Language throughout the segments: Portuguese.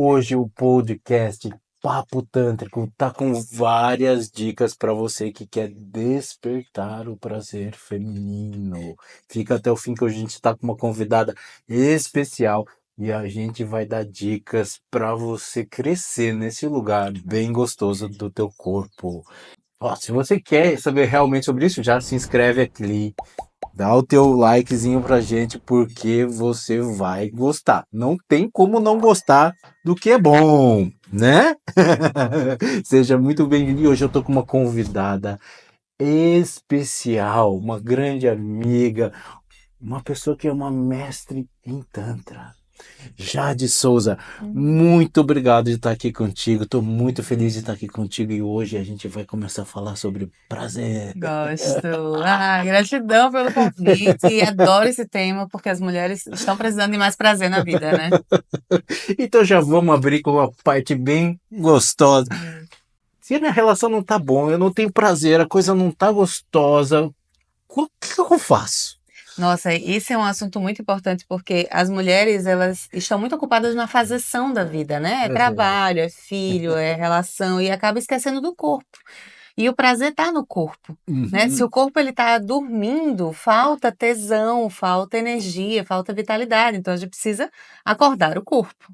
Hoje o podcast Papo Tântrico tá com várias dicas para você que quer despertar o prazer feminino. Fica até o fim que hoje a gente tá com uma convidada especial e a gente vai dar dicas para você crescer nesse lugar bem gostoso do teu corpo. Ó, se você quer saber realmente sobre isso, já se inscreve aqui. Dá o teu likezinho pra gente, porque você vai gostar. Não tem como não gostar do que é bom, né? Seja muito bem-vindo. E hoje eu tô com uma convidada especial, uma grande amiga, uma pessoa que é uma mestre em Tantra. Jade Souza, muito obrigado de estar aqui contigo. Estou muito feliz de estar aqui contigo e hoje a gente vai começar a falar sobre prazer. Gosto. Gratidão pelo convite. E adoro esse tema porque as mulheres estão precisando de mais prazer na vida, né? Então já vamos abrir com uma parte bem gostosa. Se a minha relação não tá bom, eu não tenho prazer, a coisa não tá gostosa, o que eu faço? Nossa, esse é um assunto muito importante porque as mulheres, elas estão muito ocupadas na fazeção da vida, né? É trabalho, é filho, é relação e acaba esquecendo do corpo. E o prazer está no corpo, né? Se o corpo ele tá dormindo, falta tesão, falta energia, falta vitalidade. Então a gente precisa acordar o corpo.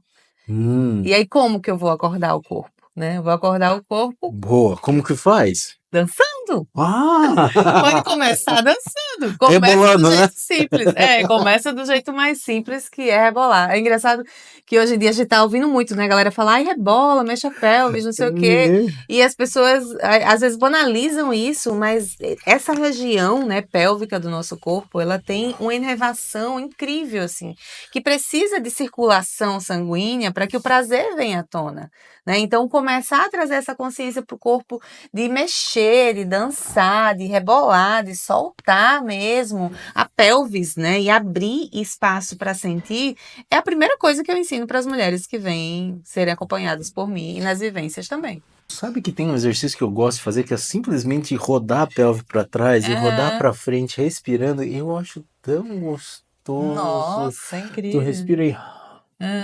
E aí como que eu vou acordar o corpo, né? Eu vou acordar o corpo Boa, como que faz? dançando. Ah! Pode começar dançando. Começa Rebolando, do jeito né? simples. Começa do jeito mais simples, que é rebolar. É engraçado que hoje em dia a gente tá ouvindo muito, né? A galera fala, ai, rebola, mexe a pelvis, não sei o quê. E as pessoas, às vezes, banalizam isso, mas essa região, né, pélvica do nosso corpo, ela tem uma inervação incrível, assim, que precisa de circulação sanguínea para que o prazer venha à tona, né? Então, começar a trazer essa consciência pro corpo de mexer, de dançar, de rebolar, de soltar mesmo a pelvis, né? E abrir espaço para sentir é a primeira coisa que eu ensino para as mulheres que vêm serem acompanhadas por mim e nas vivências também. Sabe que tem um exercício que eu gosto de fazer que é simplesmente rodar a pelve para trás e rodar para frente, respirando. E eu acho tão gostoso. Nossa, Tu incrível. respira aí.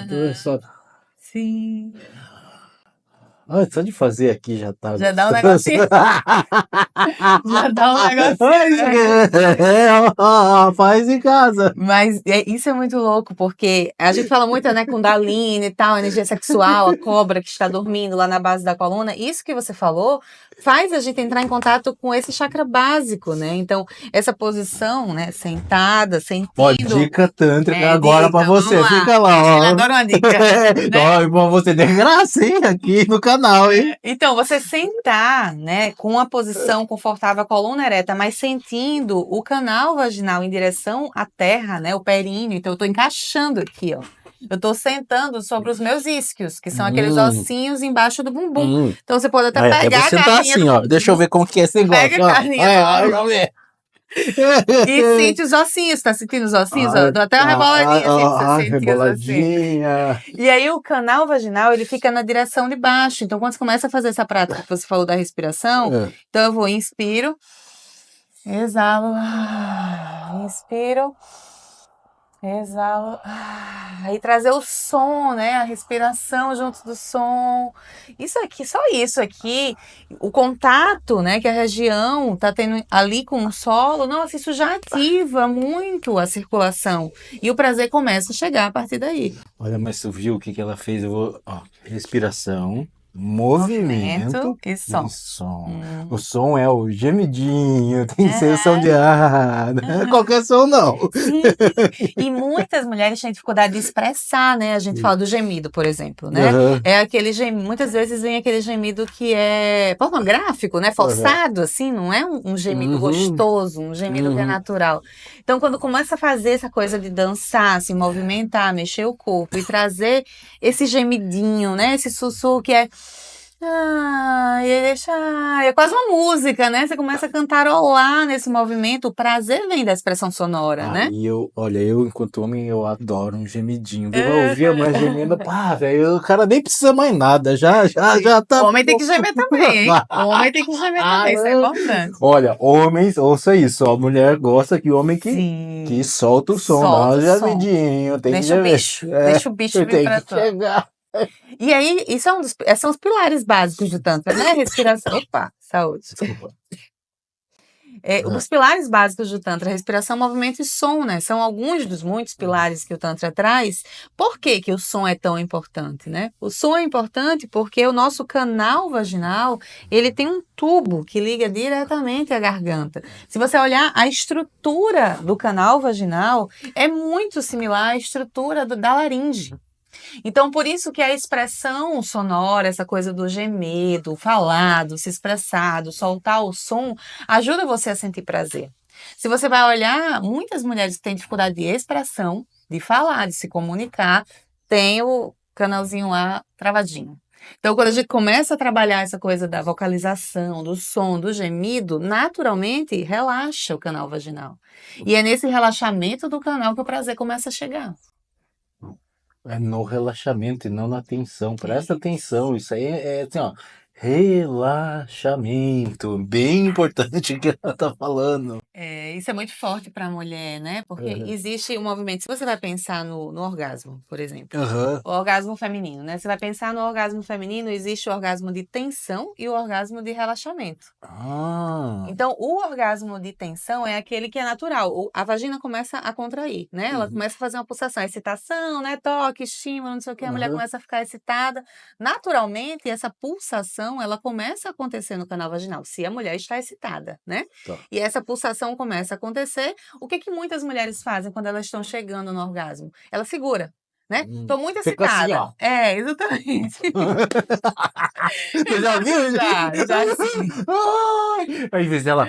Tu só... Sim. Só de fazer aqui já tá. Já dá um negocinho. Já dá um negocinho. Faz em casa. Mas isso é muito louco, porque a gente fala muito, né, Kundalini e tal, energia sexual, a cobra que está dormindo lá na base da coluna. Isso que você falou faz a gente entrar em contato com esse chakra básico, né? Então, essa posição, né, sentada, sentindo... Ó, dica tântrica agora pra você. Fica lá, ó. Eu adoro uma dica. Ó, pra você de graça, hein? Aqui no canal, hein? Então, você sentar, né, com uma posição confortável, a coluna ereta, mas sentindo o canal vaginal em direção à terra, né, o períneo. Então, eu tô encaixando aqui, ó. Eu tô sentando sobre os meus isquios, que são aqueles ossinhos embaixo do bumbum. Então, você pode até pegar a sentar assim, ó. Deixa eu ver como que é esse negócio. Pega a carninha. Vamos ver. E sente os ossinhos, tá sentindo os ossinhos? Dá até uma reboladinha, assim, reboladinha. E aí o canal vaginal, ele fica na direção de baixo. Então, quando você começa a fazer essa prática que você falou da respiração, então eu vou, inspiro, exalo, inspiro, exalo, aí trazer o som, né, a respiração junto do som, isso aqui, só isso aqui, o contato, né, que a região tá tendo ali com o solo, nossa, isso já ativa muito a circulação, e o prazer começa a chegar a partir daí. Olha, mas tu viu o que ela fez? Eu vou, ó, respiração, movimento e som. O som é o gemidinho, tem que ser o som de não é qualquer som não. Sim. E muitas mulheres têm dificuldade de expressar, né? A gente fala do gemido, por exemplo, né? É aquele gemido, muitas vezes vem aquele gemido que é pornográfico, né? Forçado, assim, não é um gemido gostoso, um gemido que é natural. Então, quando começa a fazer essa coisa de dançar, se movimentar, mexer o corpo e trazer esse gemidinho, né? Esse sussurro que é... é quase uma música, né? Você começa a cantarolar nesse movimento, o prazer vem da expressão sonora, né? E eu enquanto homem, eu adoro um gemidinho. Eu ouvia a mulher gemendo, velho, o cara nem precisa mais nada, já tá... O homem tem que gemer também, hein? O homem tem que gemer também, isso é importante. Olha, homens, ouça isso, a mulher gosta que o homem que solta o som, dá um gemidinho, tem deixa que o bicho, deixa o bicho vir pra tu. E aí, isso são os pilares básicos do Tantra, né? Respiração. Opa, saúde. Desculpa. Os pilares básicos do Tantra, respiração, movimento e som, né? São alguns dos muitos pilares que o Tantra traz. Por que que o som é tão importante, né? O som é importante porque o nosso canal vaginal, ele tem um tubo que liga diretamente à garganta. Se você olhar, a estrutura do canal vaginal é muito similar à estrutura da laringe. Então, por isso que a expressão sonora, essa coisa do gemer, do falar, do se expressar, do soltar o som, ajuda você a sentir prazer. Se você vai olhar, muitas mulheres que têm dificuldade de expressão, de falar, de se comunicar, tem o canalzinho lá travadinho. Então, quando a gente começa a trabalhar essa coisa da vocalização, do som, do gemido, naturalmente relaxa o canal vaginal. E é nesse relaxamento do canal que o prazer começa a chegar. É no relaxamento e não na tensão. Presta atenção, isso aí é assim, ó. Relaxamento. Bem importante o que ela tá falando. Isso é muito forte para a mulher, né? Porque existe um movimento. Se você vai pensar no orgasmo, por exemplo, o orgasmo feminino, né? Você vai pensar no orgasmo feminino, existe o orgasmo de tensão e o orgasmo de relaxamento. Então, o orgasmo de tensão é aquele que é natural. A vagina começa a contrair, né? Ela começa a fazer uma pulsação, excitação, né? Toque, estímulo, não sei o que. A mulher começa a ficar excitada. Naturalmente, essa pulsação, ela começa a acontecer no canal vaginal, se a mulher está excitada, né? Tá. E essa pulsação começa a acontecer. O que muitas mulheres fazem quando elas estão chegando no orgasmo? Ela segura, né? Tô muito Fica assim, excitada. ó. Exatamente. Você já viu? Já sim. Aí, vez ela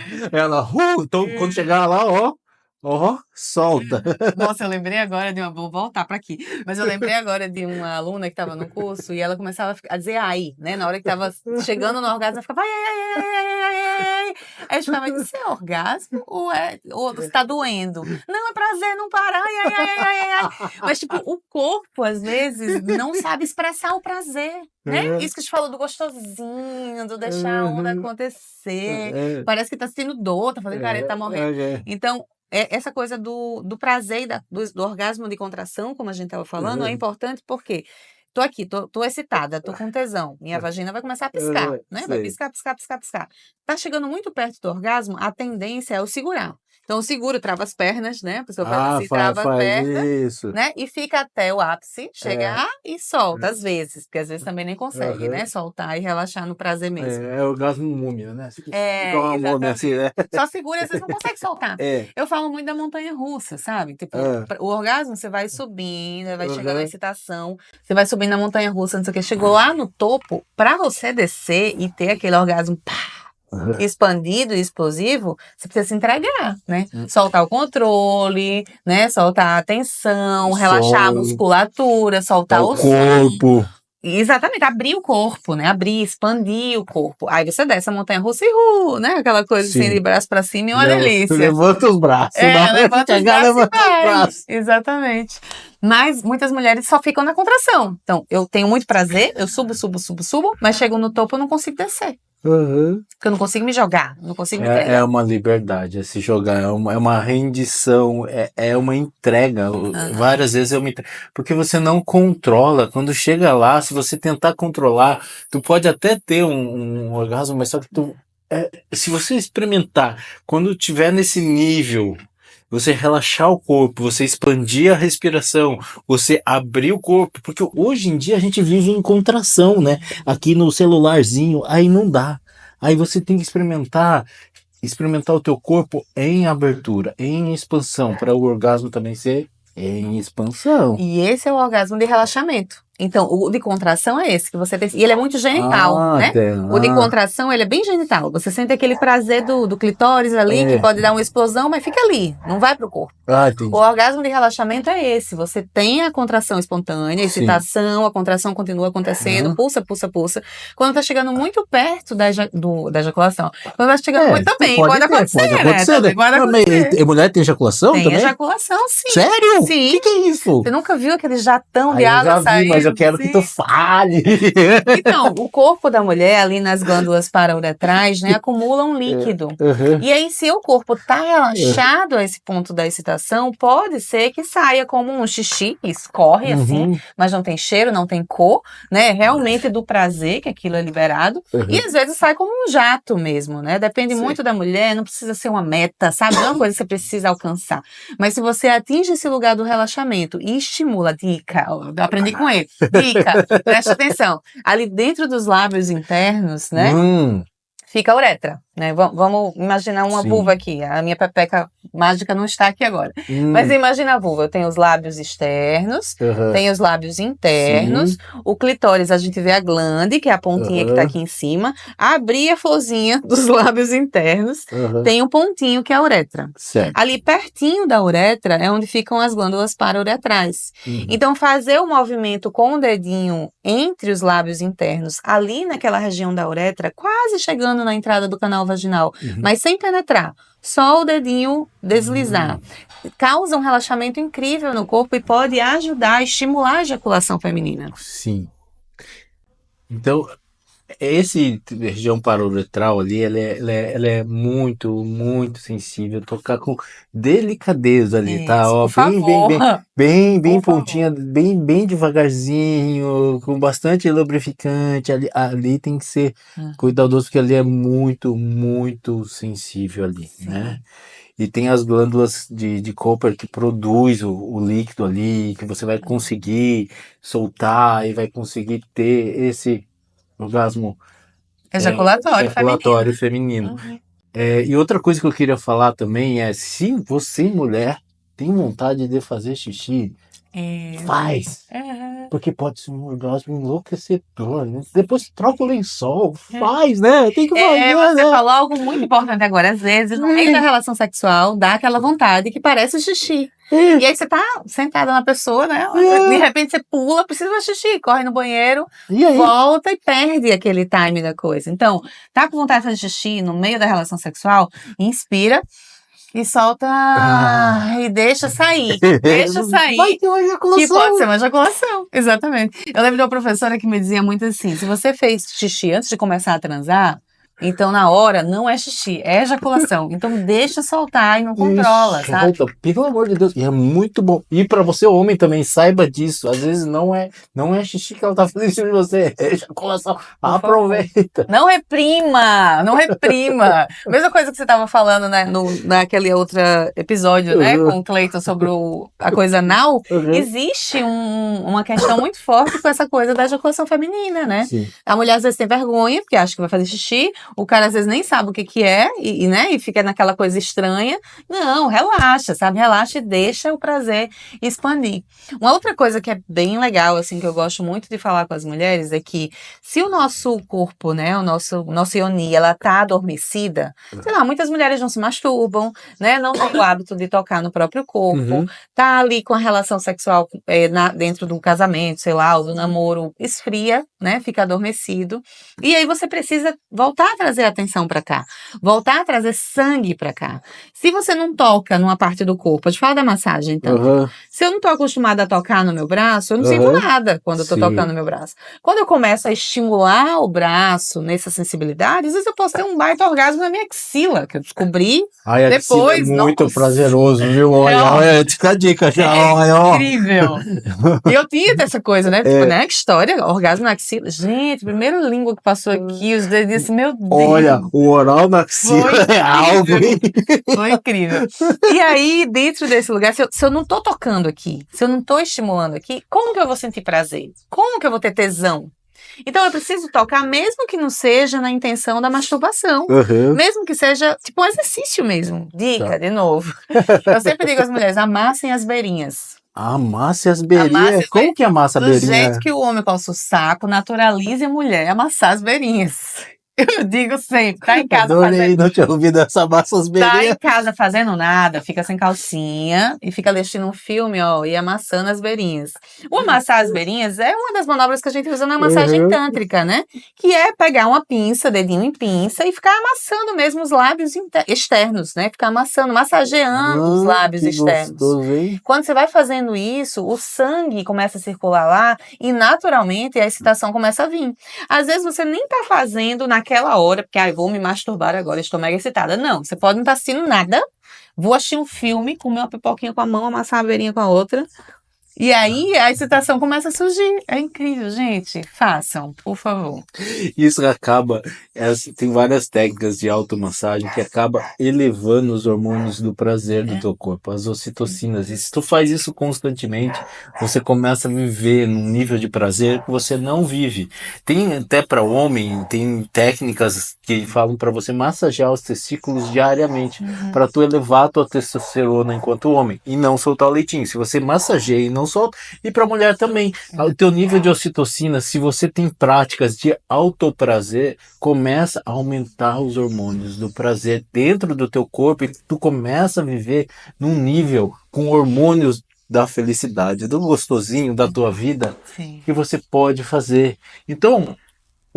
então, quando chegar lá, ó, solta. Nossa, eu lembrei agora vou voltar para aqui, mas eu lembrei agora de uma aluna que estava no curso e ela começava a dizer ai, né? Na hora que estava chegando no orgasmo, ela ficava ai, ai, ai, ai, ai, ai, ai. Aí a gente ficava, isso é orgasmo ou está doendo? Não, é prazer, não para, ai, ai, ai, ai, ai, ai. Mas, tipo, o corpo, às vezes, não sabe expressar o prazer, né? Isso que a gente falou do gostosinho, do deixar a onda acontecer. Parece que tá sentindo dor, tá fazendo careta, tá morrendo. Então, essa coisa do prazer e do orgasmo de contração, como a gente estava falando, é importante porque tô aqui, tô excitada, tô com tesão. Minha vagina vai começar a piscar, né? Vai piscar, piscar, piscar, piscar. Tá chegando muito perto do orgasmo, a tendência é eu segurar. Então, eu seguro, trava as pernas, né? A pessoa faz assim, trava a perna, isso. né? E fica até o ápice, chegar e solta, às vezes. Porque às vezes também nem consegue, né? Soltar e relaxar no prazer mesmo. É o orgasmo múmia, né? Exatamente. Múmia, assim, né? Só segura e às vezes não consegue soltar. Eu falo muito da montanha-russa, sabe? Tipo, o orgasmo, você vai subindo, vai chegando a excitação, você vai subindo na montanha-russa, não sei o que. Chegou lá no topo, pra você descer e ter aquele orgasmo, pá, expandido e explosivo, você precisa se entregar, né? Soltar o controle, né? Soltar a atenção, relaxar a musculatura, soltar o corpo. Exatamente, abrir o corpo, né? Abrir, expandir o corpo. Aí você desce a montanha-russa e né? Aquela coisa assim, de braço pra cima e uma delícia. Levanta os braços. Levanta os braços. Exatamente. Mas muitas mulheres só ficam na contração. Então, eu tenho muito prazer, eu subo, mas chego no topo, eu não consigo descer. Porque eu não consigo me jogar, não consigo me entregar. É uma liberdade, é se jogar, é uma rendição, é uma entrega. Várias vezes eu me entrego. Porque você não controla. Quando chega lá, se você tentar controlar, tu pode até ter um orgasmo, mas só que se você experimentar, quando tiver nesse nível, você relaxar o corpo, você expandir a respiração, você abrir o corpo, porque hoje em dia a gente vive em contração, né? Aqui no celularzinho, aí não dá. Aí você tem que experimentar o teu corpo em abertura, em expansão, para o orgasmo também ser em expansão. E esse é o orgasmo de relaxamento. Então, o de contração é esse que você tem. E ele é muito genital, né? O de contração, ele é bem genital. Você sente aquele prazer do clitóris ali, que pode dar uma explosão, mas fica ali, não vai pro corpo. O orgasmo de relaxamento é esse. Você tem a contração espontânea, a excitação, a contração continua acontecendo, pulsa, pulsa, pulsa. Quando tá chegando muito perto da ejaculação. Quando tá chegando muito também, pode acontecer, né? E mulher tem ejaculação também? Tem ejaculação, sim. Sério? Sim. O que é isso? Você nunca viu aquele jatão de água saindo? eu quero que tu fale. Então, o corpo da mulher, ali nas glândulas parauretrais, né, acumula um líquido. E aí, se o corpo está relaxado a esse ponto da excitação, pode ser que saia como um xixi, escorre assim, mas não tem cheiro, não tem cor, né? Realmente do prazer, que aquilo é liberado. E às vezes sai como um jato mesmo, né? Depende muito da mulher, não precisa ser uma meta, sabe? Não é uma coisa que você precisa alcançar. Mas se você atinge esse lugar do relaxamento e estimula, dica, ó, eu aprendi com ele, dica, presta atenção, ali dentro dos lábios internos, né? Fica a uretra, né? Vamos imaginar uma vulva aqui. A minha pepeca mágica não está aqui agora. Mas imagina a vulva. Eu tenho os lábios externos, tenho os lábios internos, o clitóris, a gente vê a glande, que é a pontinha que está aqui em cima. Abrir a florzinha dos lábios internos, tem um pontinho que é a uretra. Certo. Ali pertinho da uretra é onde ficam as glândulas parauretrais. Então, fazer o movimento com o dedinho entre os lábios internos, ali naquela região da uretra, quase chegando na entrada do canal vaginal, mas sem penetrar, só o dedinho deslizar, causa um relaxamento incrível no corpo e pode ajudar a estimular a ejaculação feminina. Sim. Então, esse região parauretral ali, ela é muito, muito sensível. Tocar com delicadeza ali, Isso, tá? Ó, por favor. bem Por pontinha, bem devagarzinho, com bastante lubrificante. Ali tem que ser cuidadoso, porque ali é muito, muito sensível ali, né? E tem as glândulas de Cooper que produz o líquido ali, que você vai conseguir soltar e vai conseguir ter esse orgasmo Ejaculatório feminino. E outra coisa que eu queria falar também é, se você, mulher, tem vontade de fazer xixi, faz. Porque pode ser um orgasmo enlouquecedor, né? Depois troca o lençol, faz, né? Tem que fazer, você né? falou algo muito importante agora. Às vezes, no meio da relação sexual, dá aquela vontade que parece xixi. E aí você tá sentada na pessoa, né? De repente você pula, precisa fazer xixi, corre no banheiro, volta e perde aquele time da coisa. Então, tá com vontade de fazer xixi no meio da relação sexual, inspira e solta e deixa sair. Deixa sair. Vai ter uma ejaculação. Que pode ser uma ejaculação, exatamente. Eu lembro de uma professora que me dizia muito assim, se você fez xixi antes de começar a transar, então na hora não é xixi, é ejaculação. Então deixa soltar e não controla, sabe? Pelo amor de Deus, e é muito bom. E pra você, homem, também, saiba disso. Às vezes não é xixi que ela tá fazendo em cima de você, é ejaculação. Aproveita. Não reprima, não reprima. Mesma coisa que você tava falando, né, naquele outro episódio, né, com o Cleiton sobre a coisa anal. Existe uma questão muito forte com essa coisa da ejaculação feminina, né? Sim. A mulher às vezes tem vergonha, porque acha que vai fazer xixi. O cara às vezes nem sabe o que é, né, e fica naquela coisa estranha. Não, relaxa, sabe? Relaxa e deixa o prazer expandir. Uma outra coisa que é bem legal, assim, que eu gosto muito de falar com as mulheres é que se o nosso corpo, né, o nosso yoni, ela tá adormecida, sei lá, muitas mulheres não se masturbam, né, não tem o hábito de tocar no próprio corpo, tá ali com a relação sexual dentro de um casamento, sei lá, ou do namoro, esfria, né, fica adormecido. E aí você precisa voltar a trazer atenção para cá, voltar a trazer sangue para cá. Se você não toca numa parte do corpo, a gente fala da massagem, então. Se eu não tô acostumada a tocar no meu braço, eu não sinto nada quando eu tô tocando no meu braço. Quando eu começo a estimular o braço nessa sensibilidade, às vezes eu posso ter um baita orgasmo na minha axila, que eu descobri depois. É muito prazeroso, viu? Olha, fica a dica já. É incrível. E eu tinha essa coisa, né? Tipo, né? Que história, orgasmo na axila. Gente, primeiro língua que passou aqui, os dedinhos assim, meu Deus. Olha, o oral na axila é algo, hein? Foi incrível. E aí, dentro desse lugar, se eu não tô tocando aqui, se eu não tô estimulando aqui, como que eu vou sentir prazer? Como que eu vou ter tesão? Então eu preciso tocar, mesmo que não seja na intenção da masturbação. Mesmo que seja tipo um exercício mesmo. Dica, de novo. Eu sempre digo às mulheres, amassem as beirinhas. Amasse as beirinhas. Como que amassa a beirinha? Do jeito que o homem coça o saco, naturalize a mulher amassar as beirinhas. Eu digo sempre, tá em casa Adorei, não tinha ouvido essa massa as tá em beirinhas. casa fazendo nada, fica sem calcinha e fica assistindo um filme, ó, e amassando as beirinhas. O amassar as beirinhas é uma das manobras que a gente usa na massagem Uhum. tântrica, né? Que é pegar uma pinça, dedinho em pinça, e ficar amassando mesmo os lábios externos, né? Ficar amassando, massageando os lábios Que externos. gostoso, hein? Quando você vai fazendo isso, o sangue começa a circular lá e naturalmente a excitação começa a vir. Às vezes você nem tá fazendo naquela hora, porque vou me masturbar agora, estou mega excitada. Não, você pode não estar assistindo nada. Vou assistir um filme, comer uma pipoquinha com a mão, amassar a beirinha com a outra. E aí a excitação começa a surgir. É incrível, gente. Façam, por favor. Isso acaba, tem várias técnicas de automassagem que acaba elevando os hormônios do prazer do teu corpo, as ocitocinas. E se tu faz isso constantemente, você começa a viver num nível de prazer que você não vive. Tem até para homem, tem técnicas que falam para você massagear os testículos diariamente, para tu elevar a tua testosterona enquanto homem e não soltar o leitinho. Se você massageia e não solta, e para mulher também, o teu nível de ocitocina, se você tem práticas de autoprazer, começa a aumentar os hormônios do prazer dentro do teu corpo e tu começa a viver num nível com hormônios da felicidade, do gostosinho da tua vida, Sim. que você pode fazer. Então,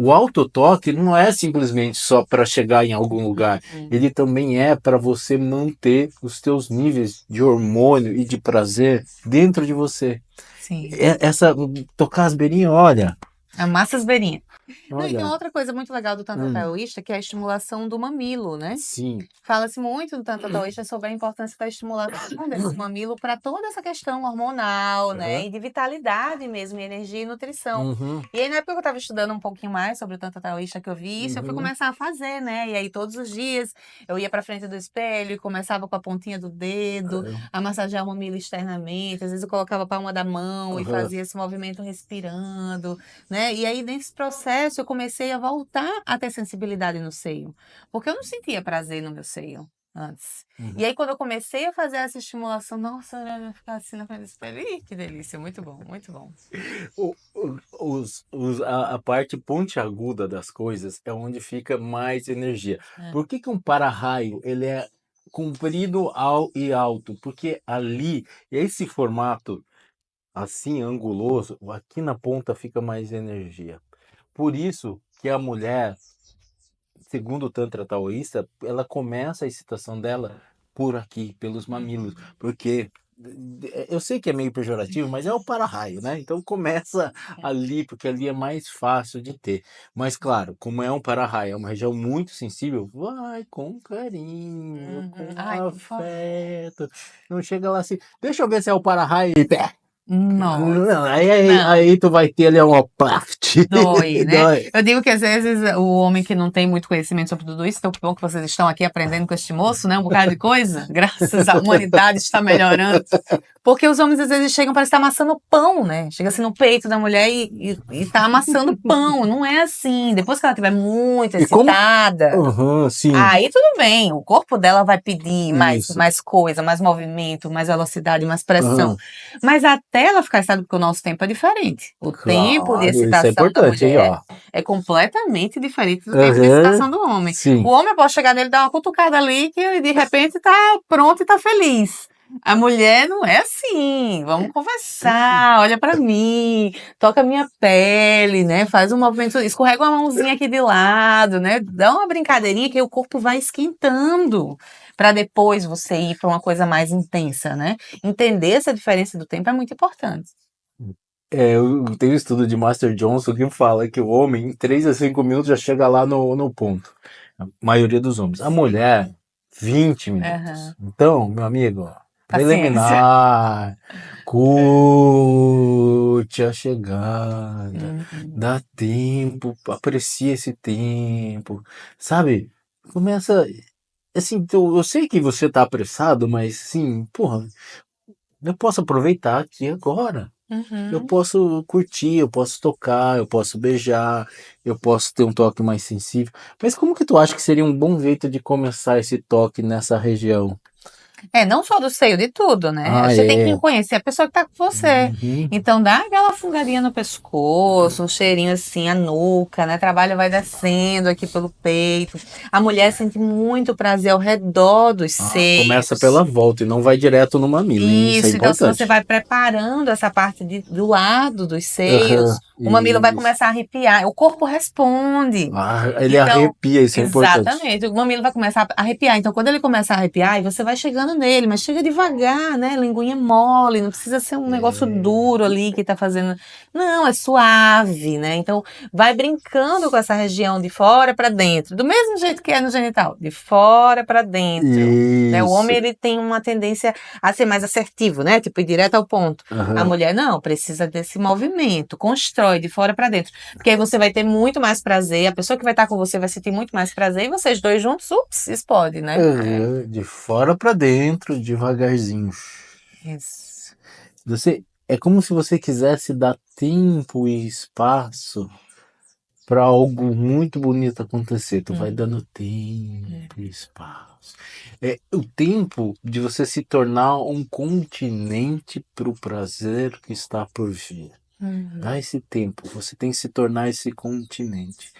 o autotoque não é simplesmente só para chegar em algum lugar, ele também é para você manter os teus níveis de hormônio e de prazer dentro de você. Sim. Essa tocar as beirinhas, olha. Amassa as beirinhas. Não, e tem Olha. outra coisa muito legal do Tantra Taoísta, que é a estimulação do mamilo, né? Sim. Fala-se muito no Tantra Taoísta sobre a importância da estimulação desse mamilo para toda essa questão hormonal, né? E de vitalidade mesmo, e energia e nutrição. E aí, na época que eu estava estudando um pouquinho mais sobre o Tantra Taoísta, que eu vi isso, eu fui começar a fazer, né? E aí, todos os dias, eu ia para frente do espelho e começava com a pontinha do dedo, a massagear o mamilo externamente. Às vezes, eu colocava a palma da mão e fazia esse movimento respirando, né? E aí, nesse processo, eu comecei a voltar a ter sensibilidade no seio, porque eu não sentia prazer no meu seio antes. E aí, quando eu comecei a fazer essa estimulação, nossa, eu ia ficar assim na frente do espelho, ih, que delícia, muito bom, muito bom. A parte pontiaguda das coisas é onde fica mais energia. Por que um para-raio ele é comprido e alto? Porque ali, esse formato assim, anguloso, aqui na ponta fica mais energia. Por isso que a mulher, segundo o Tantra Taoísta, ela começa a excitação dela por aqui, pelos mamilos. Porque eu sei que é meio pejorativo, mas é o para-raio, né? Então começa ali, porque ali é mais fácil de ter. Mas claro, como é um para-raio, é uma região muito sensível, vai com carinho, com afeto. Não chega lá assim, deixa eu ver se é o para-raio. Não, aí tu vai ter ali uma parte. Dói, né? Eu digo que às vezes o homem que não tem muito conhecimento sobre tudo isso, então que bom que vocês estão aqui aprendendo com este moço, né? Um bocado de coisa, graças à humanidade está melhorando. Porque os homens às vezes chegam para estar amassando pão, né? Chega assim no peito da mulher e tá amassando pão. Não é assim. Depois que ela estiver muito excitada, sim. aí tudo bem. O corpo dela vai pedir mais coisa, mais movimento, mais velocidade, mais pressão. Mas até ela ficar excitada, porque o nosso tempo é diferente. O tempo de excitação da mulher é completamente diferente do tempo de excitação do homem. Sim. O homem pode chegar nele, dar uma cutucada ali, que ele de repente tá pronto e tá feliz. A mulher não é assim, vamos conversar, olha pra mim, toca a minha pele, né, faz um movimento, escorrega uma mãozinha aqui de lado, né, dá uma brincadeirinha que o corpo vai esquentando, para depois você ir para uma coisa mais intensa, né, entender essa diferença do tempo é muito importante. Eu tenho um estudo de Master Johnson que fala que o homem em 3 a 5 minutos já chega lá no ponto, a maioria dos homens, a mulher 20 minutos, então, meu amigo, preliminar, curte a chegada, dá tempo, aprecia esse tempo, sabe? Começa, assim, eu sei que você tá apressado, mas assim, porra, eu posso aproveitar aqui agora. Eu posso curtir, eu posso tocar, eu posso beijar, eu posso ter um toque mais sensível. Mas como que tu acha que seria um bom jeito de começar esse toque nessa região? Não só do seio, de tudo, né? Você tem que conhecer a pessoa que tá com você. Então, dá aquela fungadinha no pescoço, um cheirinho assim, a nuca, né? Trabalho vai descendo aqui pelo peito. A mulher sente muito prazer ao redor dos seios. Começa pela volta e não vai direto no mamilo. Isso é Então importante. se você vai preparando essa parte do lado dos seios, o mamilo vai começar a arrepiar. O corpo responde. Ele arrepia, isso é importante. Exatamente. O mamilo vai começar a arrepiar. Então, quando ele começa a arrepiar, você vai chegando nele, mas chega devagar, né? Linguinha mole, não precisa ser um negócio duro ali que tá fazendo. Não, é suave, né? Então, vai brincando com essa região de fora para dentro, do mesmo jeito que é no genital, de fora para dentro. Né? O homem, ele tem uma tendência a ser mais assertivo, né? Tipo, ir direto ao ponto. A mulher não, precisa desse movimento, constrói de fora para dentro. Porque aí você vai ter muito mais prazer, a pessoa que vai estar com você vai sentir muito mais prazer e vocês dois juntos, explode, né? De fora para dentro, devagarzinho. Isso. É como se você quisesse dar tempo e espaço para algo muito bonito acontecer. Tu vai dando tempo e espaço. O tempo de você se tornar um continente para o prazer que está por vir. Dá esse tempo. Você tem que se tornar esse continente.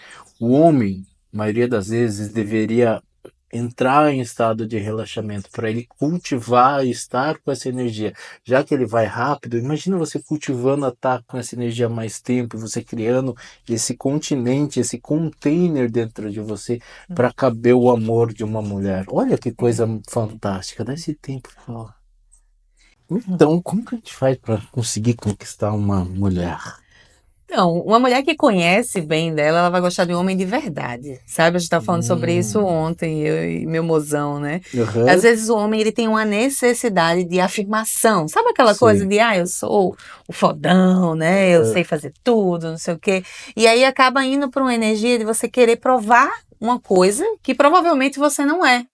O homem, maioria das vezes, deveria entrar em estado de relaxamento para ele cultivar e estar com essa energia. Já que ele vai rápido, imagina você cultivando a estar com essa energia mais tempo, você criando esse continente, esse container dentro de você para caber o amor de uma mulher. Olha que coisa fantástica, dá esse tempo. Então, como que a gente faz para conseguir conquistar uma mulher? Então, uma mulher que conhece bem dela, ela vai gostar de um homem de verdade, sabe? A gente tá falando sobre isso ontem, eu e meu mozão, né? Às vezes o homem, ele tem uma necessidade de afirmação, sabe aquela coisa de, eu sou o fodão, né? Eu sei fazer tudo, não sei o quê. E aí acaba indo para uma energia de você querer provar uma coisa que provavelmente você não é.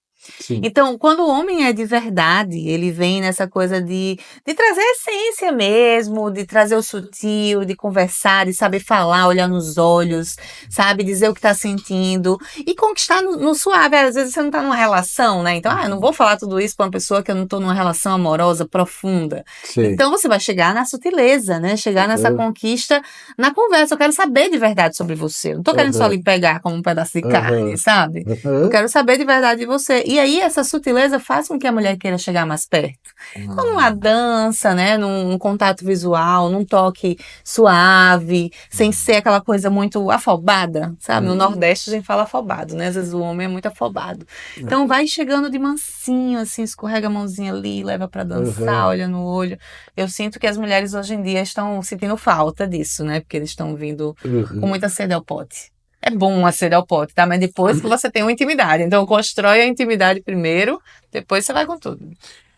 Sim. Então, quando o homem é de verdade, ele vem nessa coisa de trazer a essência mesmo, de trazer o sutil, de conversar, de saber falar, olhar nos olhos, sabe? Dizer o que tá sentindo e conquistar no suave. Às vezes você não tá numa relação, né? Então, eu não vou falar tudo isso pra uma pessoa que eu não tô numa relação amorosa profunda. Sim. Então, você vai chegar na sutileza, né? Chegar nessa conquista na conversa. Eu quero saber de verdade sobre você. Eu não tô querendo só lhe pegar como um pedaço de carne, sabe? Eu quero saber de verdade de você. E aí, essa sutileza faz com que a mulher queira chegar mais perto. Então, numa dança, né? Num contato visual, num toque suave, sem ser aquela coisa muito afobada, sabe? No Nordeste a gente fala afobado, né? Às vezes o homem é muito afobado. Então, vai chegando de mansinho, assim, escorrega a mãozinha ali, leva pra dançar, olha no olho. Eu sinto que as mulheres hoje em dia estão sentindo falta disso, né? Porque eles estão vindo com muita sede ao pote. É bom uma sede ao pote, tá? Mas depois que você tem uma intimidade. Então, constrói a intimidade primeiro, depois você vai com tudo.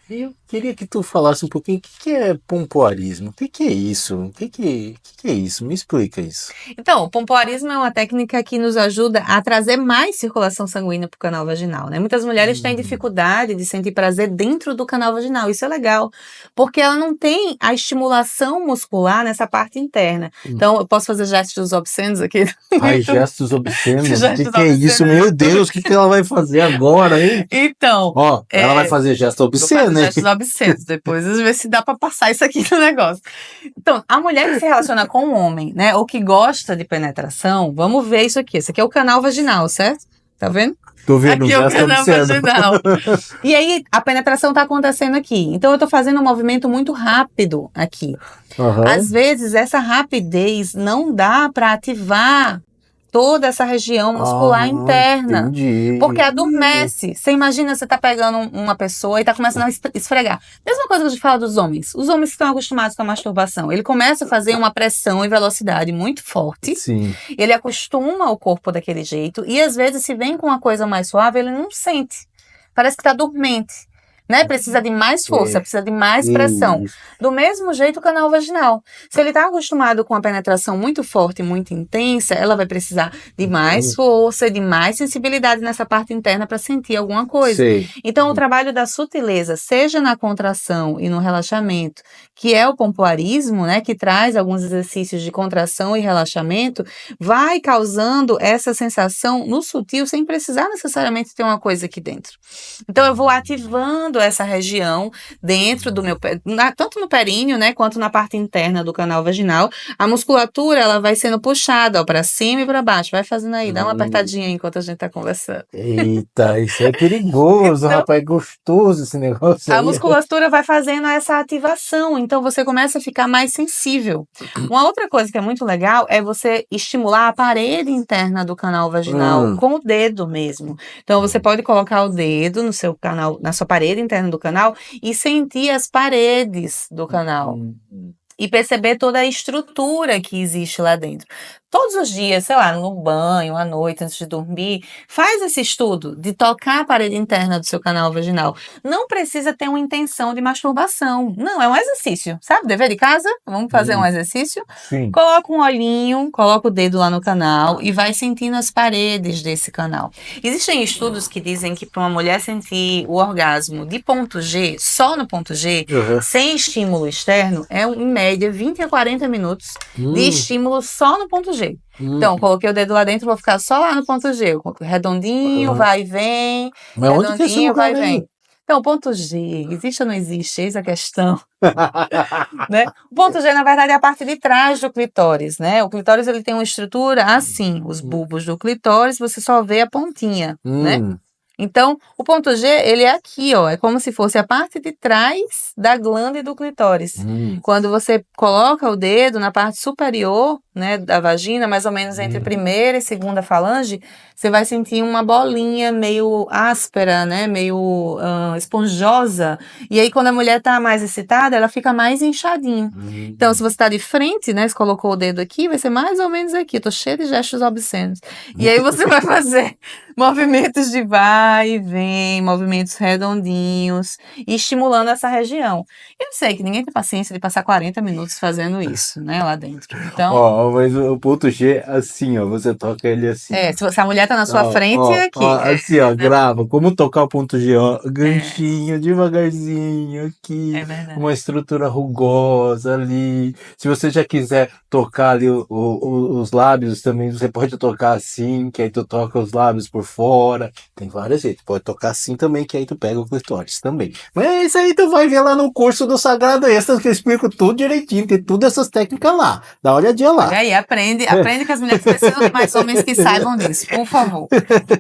Eu queria que tu falasse um pouquinho o que é pompoarismo. O que é isso? O que é isso? Me explica isso. Então, o pompoarismo é uma técnica que nos ajuda a trazer mais circulação sanguínea para o canal vaginal, né? Muitas mulheres têm dificuldade de sentir prazer dentro do canal vaginal. Isso é legal, porque ela não tem a estimulação muscular nessa parte interna. Então, eu posso fazer gestos obscenos aqui? Ai, gestos obscenos? O que é isso? Meu Deus, o que ela vai fazer agora, hein? Então... ela vai fazer gesto obsceno, né? Gestos obscenos. Depois ver se dá pra passar isso aqui no negócio. Então, a mulher que se relaciona com o homem, né, ou que gosta de penetração, vamos ver isso aqui. Esse aqui é o canal vaginal, certo? Tá vendo? Tô vendo, aqui é o canal vaginal. E aí, a penetração tá acontecendo aqui. Então, eu tô fazendo um movimento muito rápido aqui. Às vezes, essa rapidez não dá pra ativar toda essa região muscular interna. Entendi. Porque adormece. Você imagina, você tá pegando uma pessoa e tá começando a esfregar. Mesma coisa que a gente fala dos homens. Os homens que estão acostumados com a masturbação. Ele começa a fazer uma pressão e velocidade muito forte. Sim. Ele acostuma o corpo daquele jeito. E às vezes, se vem com uma coisa mais suave, ele não sente. Parece que tá dormente. Né? Precisa de mais força, precisa de mais pressão. Do mesmo jeito o canal vaginal. Se ele está acostumado com a penetração muito forte e muito intensa, ela vai precisar de mais força, de mais sensibilidade nessa parte interna para sentir alguma coisa. Sei. Então, o trabalho da sutileza, seja na contração e no relaxamento, que é o pompoarismo, né, que traz alguns exercícios de contração e relaxamento, vai causando essa sensação no sutil, sem precisar necessariamente ter uma coisa aqui dentro. Então, eu vou ativando estimulando essa região dentro do meu, tanto no períneo, né, quanto na parte interna do canal vaginal. A musculatura, ela vai sendo puxada, ó, para cima e para baixo. Vai fazendo aí, dá uma apertadinha aí enquanto a gente tá conversando. Eita, isso é perigoso, Então, rapaz, é gostoso esse negócio a aí. musculatura vai fazendo essa ativação, então você começa a ficar mais sensível. Uma outra coisa que é muito legal é você estimular a parede interna do canal vaginal Hum. com o dedo mesmo. Então você pode colocar o dedo no seu canal, na sua parede interna do canal e sentir as paredes do canal. E perceber toda a estrutura que existe lá dentro. Todos os dias, sei lá, no banho, à noite, antes de dormir, faz esse estudo de tocar a parede interna do seu canal vaginal. Não precisa ter uma intenção de masturbação. Não, é um exercício, sabe? Dever de casa? Vamos fazer um exercício? Sim. Coloca um olhinho, coloca o dedo lá no canal e vai sentindo as paredes desse canal. Existem estudos que dizem que para uma mulher sentir o orgasmo de ponto G, só no ponto G, sem estímulo externo, é em média 20 a 40 minutos de estímulo só no ponto G. Então, coloquei o dedo lá dentro, vou ficar só lá no ponto G. Redondinho, vai e vem. Mas onde que é esse Redondinho, vai lugar e vem. aí? Então, o ponto G, existe ou não existe? Eis a questão. Né? O ponto G, na verdade, é a parte de trás do clitóris, né? O clitóris, ele tem uma estrutura assim, os bulbos do clitóris, você só vê a pontinha, né? Então, o ponto G, ele é aqui, ó, é como se fosse a parte de trás da glândula do clitóris. Quando você coloca o dedo na parte superior, né, da vagina, mais ou menos entre primeira e segunda falange, você vai sentir uma bolinha meio áspera, né, meio esponjosa. E aí, quando a mulher tá mais excitada, ela fica mais inchadinho. Então, se você tá de frente, né, você colocou o dedo aqui, vai ser mais ou menos aqui. Eu tô cheia de gestos obscenos. E aí, você vai fazer movimentos de vai e vem, movimentos redondinhos, estimulando essa região. Eu sei que ninguém tem paciência de passar 40 minutos fazendo isso, né, lá dentro. Então, Ó, mas o ponto G, assim, ó, você toca ele assim. se a mulher tá na sua frente, é aqui. Assim, ó, grava. Como tocar o ponto G, ó, ganchinho, devagarzinho, aqui. É verdade. Uma estrutura rugosa ali. Se você já quiser tocar ali os lábios também, você pode tocar assim, que aí tu toca os lábios por fora. Tem vários jeitos. Pode tocar assim também, que aí tu pega o clitóris também. Mas isso aí tu vai ver lá no curso do Sagrado Extras, que eu explico tudo direitinho. Tem todas essas técnicas lá. Dá uma olhadinha lá. Olha aí, aprende que as mulheres precisam de mais homens que saibam disso, por favor.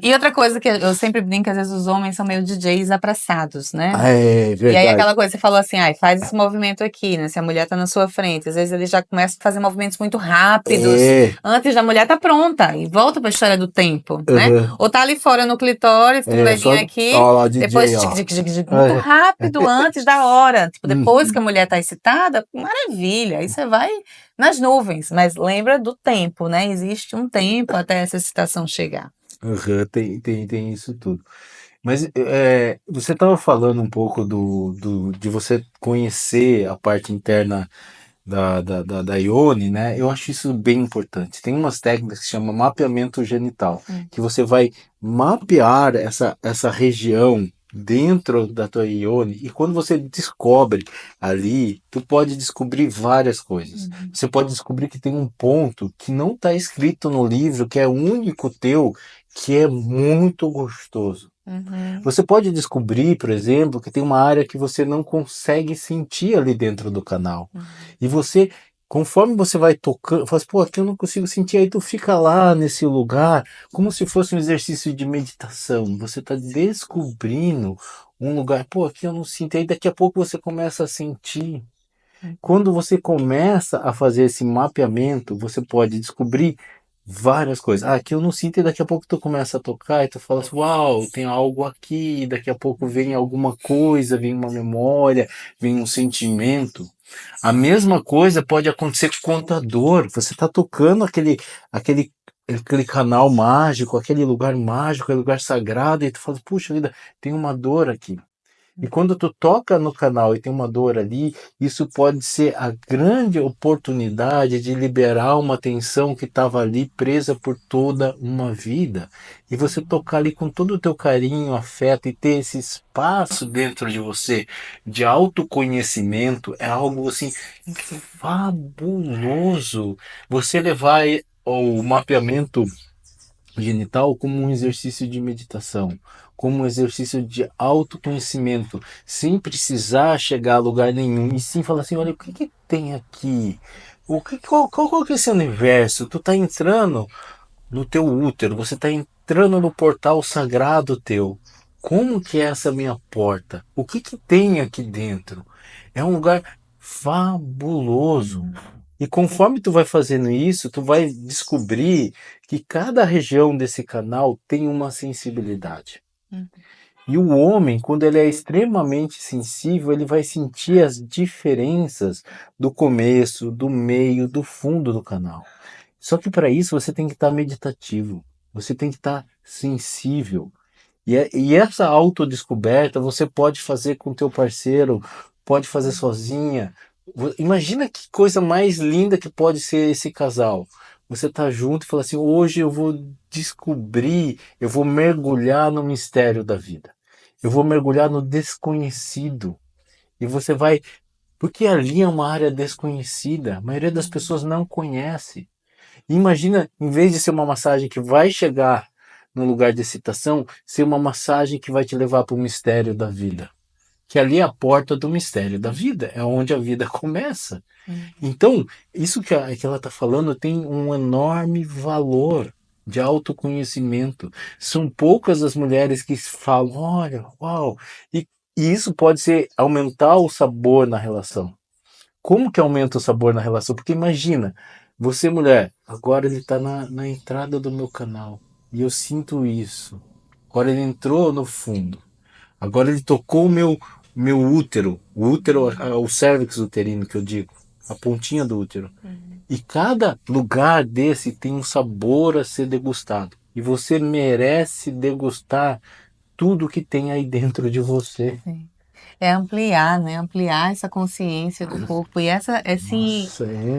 E outra coisa que eu sempre brinco, que às vezes os homens são meio DJs apressados, né? É verdade. E aí aquela coisa, você falou assim, faz esse movimento aqui, né? Se a mulher tá na sua frente, às vezes ele já começa a fazer movimentos muito rápidos, antes da mulher tá pronta, e volta pra história do tempo, né? Ou tá ali fora no clitóris, com o dedinho aqui, ó, DJ, depois ó. muito rápido, antes da hora. Tipo, depois que a mulher tá excitada, maravilha, aí você vai nas nuvens, mas lembra do tempo, né? Existe um tempo até essa excitação chegar. Tem isso tudo. Mas você estava falando um pouco de você conhecer a parte interna da Ione, né? Eu acho isso bem importante. Tem umas técnicas que se chama mapeamento genital, que você vai mapear essa região dentro da tua Ione, e quando você descobre ali, tu pode descobrir várias coisas. Você pode descobrir que tem um ponto que não está escrito no livro, que é único teu, que é muito gostoso. Você pode descobrir, por exemplo, que tem uma área que você não consegue sentir ali dentro do canal. E você, conforme você vai tocando, fala assim, pô, aqui eu não consigo sentir, aí tu fica lá nesse lugar, como se fosse um exercício de meditação. Você está descobrindo um lugar, pô, aqui eu não sinto, aí daqui a pouco você começa a sentir. Quando você começa a fazer esse mapeamento, você pode descobrir várias coisas. Aqui eu não sinto, e daqui a pouco tu começa a tocar e tu fala assim, uau, tem algo aqui, daqui a pouco vem alguma coisa, vem uma memória, vem um sentimento. A mesma coisa pode acontecer com a dor. Você está tocando aquele canal mágico, aquele lugar mágico, aquele lugar sagrado, e tu fala, puxa vida, tem uma dor aqui. E quando tu toca no canal e tem uma dor ali, isso pode ser a grande oportunidade de liberar uma tensão que estava ali presa por toda uma vida. E você tocar ali com todo o teu carinho, afeto, e ter esse espaço dentro de você de autoconhecimento é algo assim fabuloso. Você levar o mapeamento genital como um exercício de meditação, como um exercício de autoconhecimento, sem precisar chegar a lugar nenhum, e sim falar assim, olha, o que que tem aqui? Qual que é esse universo? Tu tá entrando no teu útero, você está entrando no portal sagrado teu. Como que é essa minha porta? O que que tem aqui dentro? É um lugar fabuloso. E conforme tu vai fazendo isso, tu vai descobrir que cada região desse canal tem uma sensibilidade. Hum. E o homem, quando ele é extremamente sensível, ele vai sentir as diferenças do começo, do meio, do fundo do canal. Só que para isso você tem que estar meditativo, você tem que estar sensível. E essa autodescoberta você pode fazer com teu parceiro, pode fazer sozinha. Imagina que coisa mais linda que pode ser esse casal. Você tá junto e fala assim: hoje eu vou descobrir, eu vou mergulhar no mistério da vida. Eu vou mergulhar no desconhecido. E você vai. Porque ali é uma área desconhecida. A maioria das pessoas não conhece. Imagina, em vez de ser uma massagem que vai chegar no lugar de excitação, ser uma massagem que vai te levar para o mistério da vida. Que ali é a porta do mistério da vida, é onde a vida começa. Então, isso que ela está falando tem um enorme valor de autoconhecimento. São poucas as mulheres que falam, olha, uau, e isso pode ser aumentar o sabor na relação. Como que aumenta o sabor na relação? Porque imagina, você mulher, agora ele está na entrada do meu canal e eu sinto isso. Agora ele entrou no fundo. Agora ele tocou o meu útero. O útero, o cérvix uterino que eu digo. A pontinha do útero. E cada lugar desse tem um sabor a ser degustado. E você merece degustar tudo que tem aí dentro de você. Sim. É ampliar, né? Ampliar essa consciência do corpo e Nossa,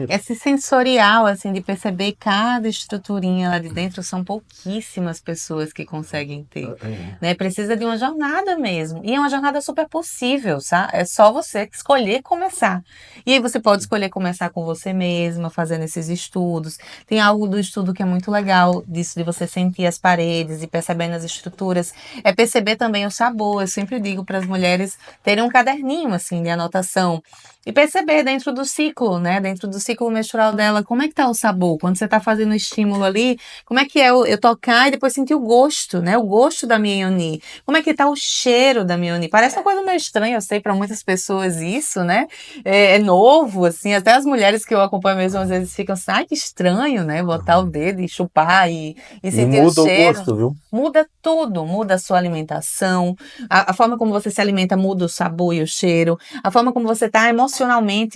esse sensorial, assim, de perceber cada estruturinha lá de dentro, são pouquíssimas pessoas que conseguem ter, é. né? Precisa de uma jornada mesmo. E é uma jornada super possível, sabe? É só você escolher começar. E aí você pode escolher começar com você mesma, fazendo esses estudos. Tem algo do estudo que é muito legal, disso de você sentir as paredes e percebendo as estruturas. É perceber também o sabor. Eu sempre digo para as mulheres terem um caderninho, assim, de anotação. E perceber dentro do ciclo, né? Dentro do ciclo menstrual dela, como é que tá o sabor? Quando você tá fazendo o estímulo ali, como é que é eu tocar e depois sentir o gosto, né? O gosto da minha ioni. Como é que tá o cheiro da minha ioni? Parece uma coisa meio estranha, eu sei, para muitas pessoas isso, né? É novo, assim, até as mulheres que eu acompanho mesmo às vezes ficam assim, ai, que estranho, né? Botar o dedo e chupar e E sentir o muda o cheiro. gosto, viu? Muda tudo, muda a sua alimentação, a forma como você se alimenta muda o sabor e o cheiro, a forma como você está emocionalmente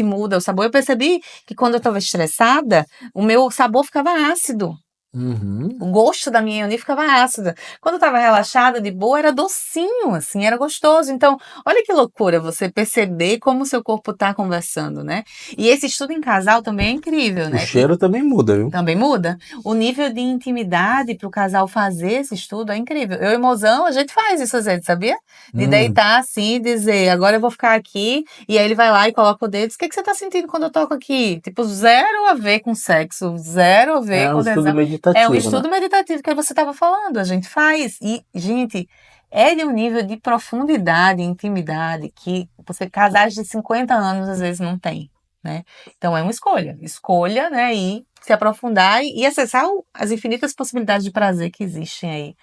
muda o sabor. Eu percebi que quando eu estava estressada, o meu sabor ficava ácido. Uhum. O gosto da minha ioni ficava ácida. Quando eu estava relaxada, de boa, era docinho, assim, era gostoso. Então, olha que loucura você perceber como o seu corpo está conversando, né? E esse estudo em casal também é incrível, O né? cheiro também muda, viu? Também muda. O nível de intimidade para o casal fazer esse estudo é incrível. Eu e o mozão, a gente faz isso às vezes, sabia? De Hum. deitar assim e dizer, agora eu vou ficar aqui, e aí ele vai lá e coloca o dedo, diz, o que que você tá sentindo quando eu toco aqui? Tipo, zero a ver com sexo, zero a ver É um com estudo tesão. É um meditativo, né? estudo meditativo que você estava falando, a gente faz. E, gente, é de um nível de profundidade, intimidade, que você, casais de 50 anos às vezes não tem, né? Então é uma escolha. Escolha, né? E se aprofundar e acessar as infinitas possibilidades de prazer que existem aí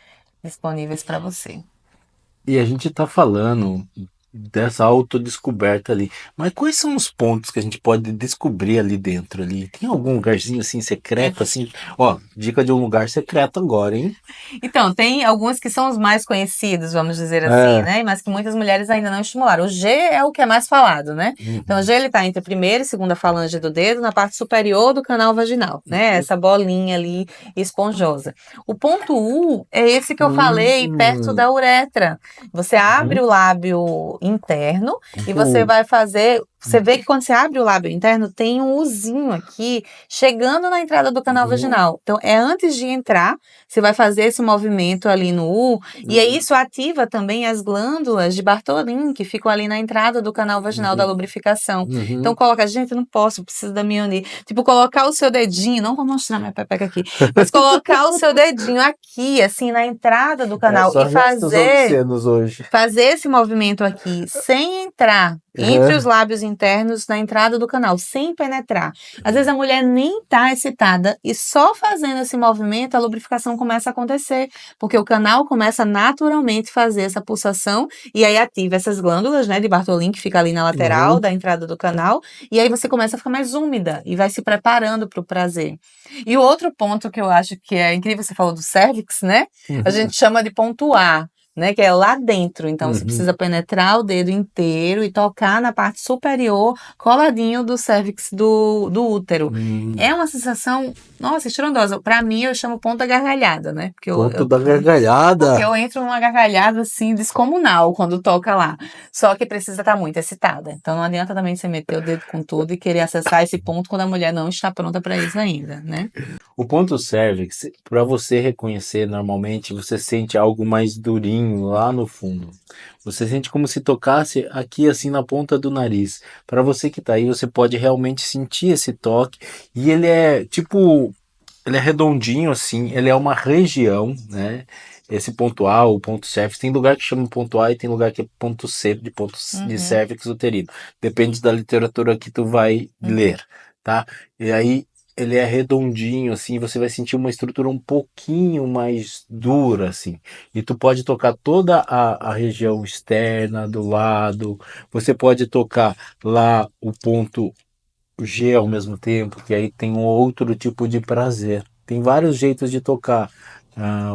disponíveis para você. E a gente tá falando dessa autodescoberta ali. Mas quais são os pontos que a gente pode descobrir ali dentro ali? Tem algum lugarzinho assim secreto assim? Ó, dica de um lugar secreto agora, hein? Então, tem alguns que são os mais conhecidos, vamos dizer assim, É. né? Mas que muitas mulheres ainda não estimularam. O G é o que é mais falado, né? Então, o Uhum. G ele está entre a primeira e segunda falange do dedo, na parte superior do canal vaginal, né? Essa bolinha ali esponjosa. O ponto U é esse que eu falei, perto Hum. da uretra. Você abre Uhum. o lábio interno e você vai fazer... Você vê que quando você abre o lábio interno, tem um uzinho aqui, chegando na entrada do canal vaginal. Então, é antes de entrar, você vai fazer esse movimento ali no U, e aí isso ativa também as glândulas de Bartholin, que ficam ali na entrada do canal vaginal da lubrificação. Então, coloca, gente, eu não posso, preciso da minha unir. Tipo, colocar o seu dedinho, não vou mostrar minha pepeca aqui, mas colocar o seu dedinho aqui, assim, na entrada do canal só e fazer hoje. esse movimento aqui, sem entrar entre os lábios internos na entrada do canal, sem penetrar. Às vezes a mulher nem tá excitada e só fazendo esse movimento a lubrificação começa a acontecer, porque o canal começa naturalmente a fazer essa pulsação e aí ativa essas glândulas, né, de Bartholin, que fica ali na lateral da entrada do canal, e aí você começa a ficar mais úmida e vai se preparando para o prazer. E o outro ponto que eu acho que é incrível, você falou do cérvix, né? A gente chama de ponto A, né, que é lá dentro, então você precisa penetrar o dedo inteiro e tocar na parte superior, coladinho do cérvix do útero. É uma sensação, nossa, estrondosa. Pra mim, eu chamo ponto da gargalhada, né? Ponto da gargalhada? Porque eu entro numa gargalhada, assim, descomunal quando toca lá. Só que precisa estar muito excitada. Então não adianta também você meter o dedo com tudo e querer acessar esse ponto quando a mulher não está pronta para isso ainda, né? O ponto cérvix, para você reconhecer, normalmente você sente algo mais durinho lá no fundo. Você sente como se tocasse aqui assim na ponta do nariz. Para você que tá aí, você pode realmente sentir esse toque. E ele é tipo, ele é redondinho assim, ele é uma região, né? Esse ponto A, o ponto cérvix, tem lugar que chama ponto A e tem lugar que é ponto C, de cérvix uterino. Depende da literatura que tu vai ler, tá? E aí ele é redondinho, assim, você vai sentir uma estrutura um pouquinho mais dura, assim. E tu pode tocar toda a região externa do lado, você pode tocar lá o ponto G ao mesmo tempo, que aí tem um outro tipo de prazer. Tem vários jeitos de tocar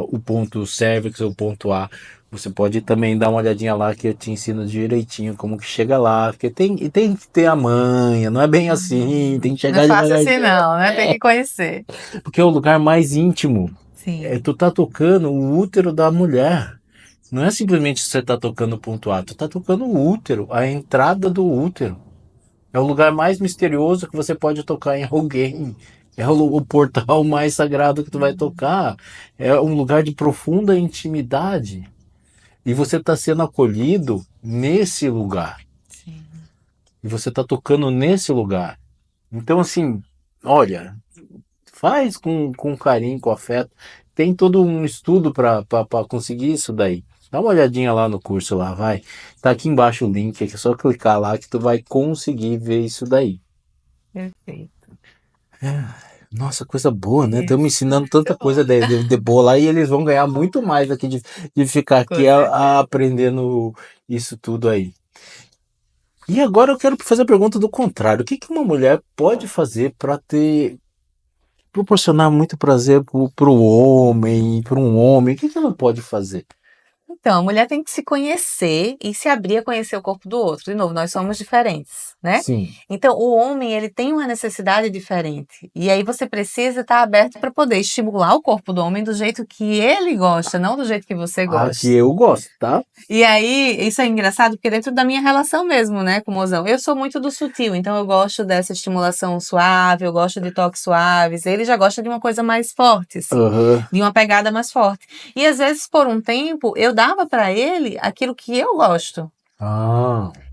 o ponto cervix ou o ponto A. Você pode também dar uma olhadinha lá que eu te ensino direitinho como que chega lá, porque tem que ter a manha, não é bem assim, tem que chegar Não é fácil devagarzinho. assim não, né? Tem que conhecer. Porque é o lugar mais íntimo. Sim. Tu tá tocando o útero da mulher. Não é simplesmente você tá tocando o ponto A, tu tá tocando o útero, a entrada do útero. É o lugar mais misterioso que você pode tocar em alguém. É o portal mais sagrado que tu vai tocar. É um lugar de profunda intimidade. E você está sendo acolhido nesse lugar. Sim. E você está tocando nesse lugar. Então, assim, olha, faz com carinho, com afeto. Tem todo um estudo para conseguir isso daí. Dá uma olhadinha lá no curso lá, vai. Tá aqui embaixo o link, é só clicar lá que tu vai conseguir ver isso daí. Perfeito. Nossa, coisa boa, né? Estamos ensinando tanta coisa de boa lá e eles vão ganhar muito mais aqui de ficar aqui aprendendo isso tudo aí. E agora eu quero fazer a pergunta do contrário. O que uma mulher pode fazer para proporcionar muito prazer para o homem, para um homem? O que ela pode fazer? Então, a mulher tem que se conhecer e se abrir a conhecer o corpo do outro. De novo, nós somos diferentes, né? Sim. Então, o homem, ele tem uma necessidade diferente. E aí você precisa estar aberto para poder estimular o corpo do homem do jeito que ele gosta, não do jeito que você gosta. Que eu gosto, tá? E aí, isso é engraçado, porque dentro da minha relação mesmo, né, com o mozão, eu sou muito do sutil, então eu gosto dessa estimulação suave, eu gosto de toques suaves, ele já gosta de uma coisa mais forte, assim, de uma pegada mais forte. E às vezes, por um tempo, eu dava pra ele aquilo que eu gosto.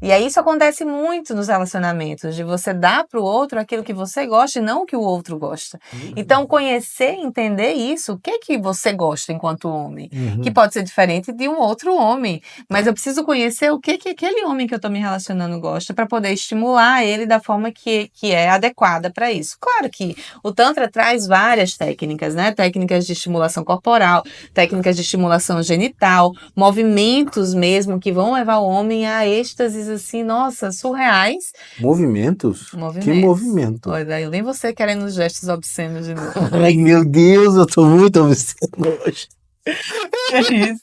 E aí isso acontece muito nos relacionamentos, de você dar pro outro aquilo que você gosta e não o que o outro gosta. Então, conhecer, entender isso, o que você gosta enquanto homem, que pode ser diferente de um outro homem, mas eu preciso conhecer o que aquele homem que eu tô me relacionando gosta para poder estimular ele da forma que é adequada para isso. Claro que o Tantra traz várias técnicas, né? Técnicas de estimulação corporal, técnicas de estimulação genital, movimentos mesmo que vão levar o homem a êxtases assim, nossa, surreais. Movimentos? Que movimento? Olha, nem você querendo gestos obscenos de novo. Ai, meu Deus, eu tô muito obsceno hoje. É isso.